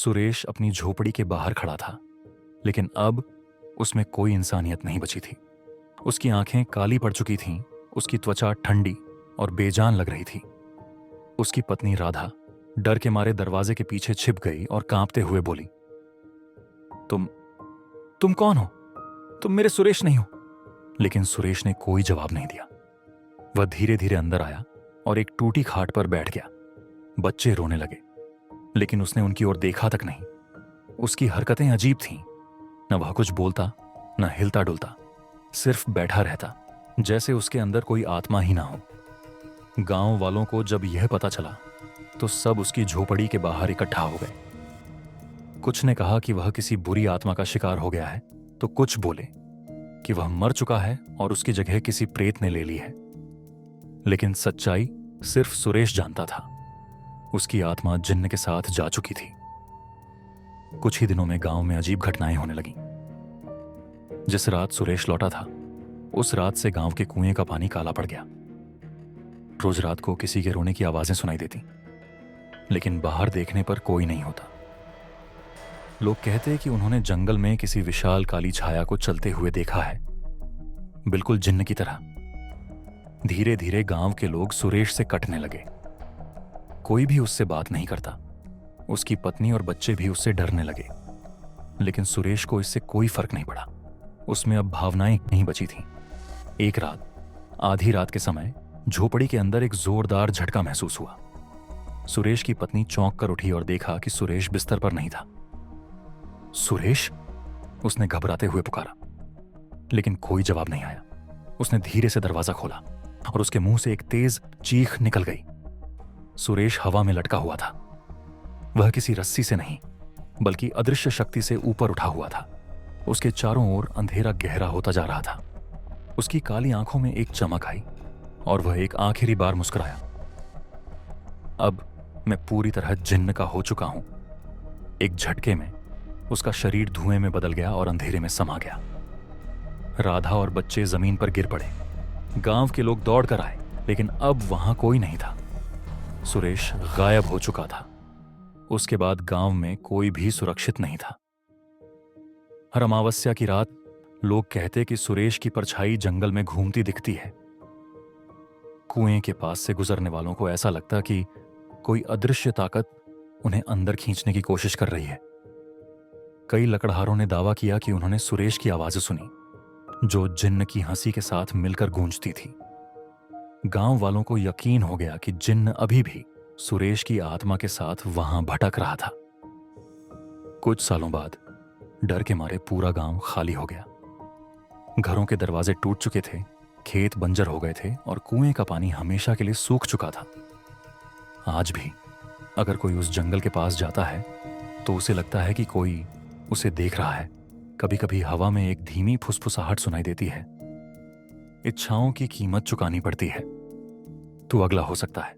सुरेश अपनी झोपड़ी के बाहर खड़ा था, लेकिन अब उसमें कोई इंसानियत नहीं बची थी। उसकी आंखें काली पड़ चुकी थीं, उसकी त्वचा ठंडी और बेजान लग रही थी। उसकी पत्नी राधा डर के मारे दरवाजे के पीछे छिप गई और कांपते हुए बोली, तुम कौन हो? तुम मेरे सुरेश नहीं हो। लेकिन सुरेश ने कोई जवाब नहीं दिया। वह धीरे धीरे अंदर आया और एक टूटी खाट पर बैठ गया। बच्चे रोने लगे, लेकिन उसने उनकी ओर देखा तक नहीं। उसकी हरकतें अजीब थीं। न वह कुछ बोलता, न हिलता डुलता, सिर्फ बैठा रहता, जैसे उसके अंदर कोई आत्मा ही ना हो। गांव वालों को जब यह पता चला तो सब उसकी झोपड़ी के बाहर इकट्ठा हो गए। कुछ ने कहा कि वह किसी बुरी आत्मा का शिकार हो गया है, तो कुछ बोले कि वह मर चुका है और उसकी जगह किसी प्रेत ने ले ली है। लेकिन सच्चाई सिर्फ सुरेश जानता था। उसकी आत्मा जिन्न के साथ जा चुकी थी। कुछ ही दिनों में गांव में अजीब घटनाएं होने लगीं। जिस रात सुरेश लौटा था, उस रात से गांव के कुएं का पानी काला पड़ गया। रोज रात को किसी के रोने की आवाजें सुनाई देती, लेकिन बाहर देखने पर कोई नहीं होता। लोग कहते कि उन्होंने जंगल में किसी विशाल काली छाया को चलते हुए देखा है, बिल्कुल जिन्न की तरह। धीरे धीरे गांव के लोग सुरेश से कटने लगे। कोई भी उससे बात नहीं करता। उसकी पत्नी और बच्चे भी उससे डरने लगे। लेकिन सुरेश को इससे कोई फर्क नहीं पड़ा। उसमें अब भावनाएं नहीं बची थीं। एक रात, आधी रात के समय, झोपड़ी के अंदर एक जोरदार झटका महसूस हुआ। सुरेश की पत्नी चौंक कर उठी और देखा कि सुरेश बिस्तर पर नहीं था। सुरेश? उसने घबराते हुए पुकारा, लेकिन कोई जवाब नहीं आया। उसने धीरे से दरवाजा खोला और उसके मुंह से एक तेज चीख निकल गई। सुरेश हवा में लटका हुआ था। वह किसी रस्सी से नहीं, बल्कि अदृश्य शक्ति से ऊपर उठा हुआ था। उसके चारों ओर अंधेरा गहरा होता जा रहा था। उसकी काली आंखों में एक चमक आई और वह एक आखिरी बार मुस्कुराया। अब मैं पूरी तरह जिन्न का हो चुका हूं। एक झटके में उसका शरीर धुएं में बदल गया और अंधेरे में समा गया। राधा और बच्चे जमीन पर गिर पड़े। गांव के लोग दौड़ कर आए, लेकिन अब वहां कोई नहीं था। सुरेश गायब हो चुका था। उसके बाद गांव में कोई भी सुरक्षित नहीं था। हर अमावस्या की रात लोग कहते कि सुरेश की परछाई जंगल में घूमती दिखती है। कुएं के पास से गुजरने वालों को ऐसा लगता कि कोई अदृश्य ताकत उन्हें अंदर खींचने की कोशिश कर रही है। कई लकड़हारों ने दावा किया कि उन्होंने सुरेश की आवाजें सुनी, जो जिन्न की हंसी के साथ मिलकर गूंजती थी। गांव वालों को यकीन हो गया कि जिन्न अभी भी सुरेश की आत्मा के साथ वहां भटक रहा था। कुछ सालों बाद डर के मारे पूरा गांव खाली हो गया। घरों के दरवाजे टूट चुके थे, खेत बंजर हो गए थे और कुएं का पानी हमेशा के लिए सूख चुका था। आज भी अगर कोई उस जंगल के पास जाता है तो उसे लगता है कि कोई उसे देख रहा है। कभी कभी हवा में एक धीमी फुसफुसाहट सुनाई देती है। इच्छाओं की कीमत चुकानी पड़ती है। तू अगला हो सकता है।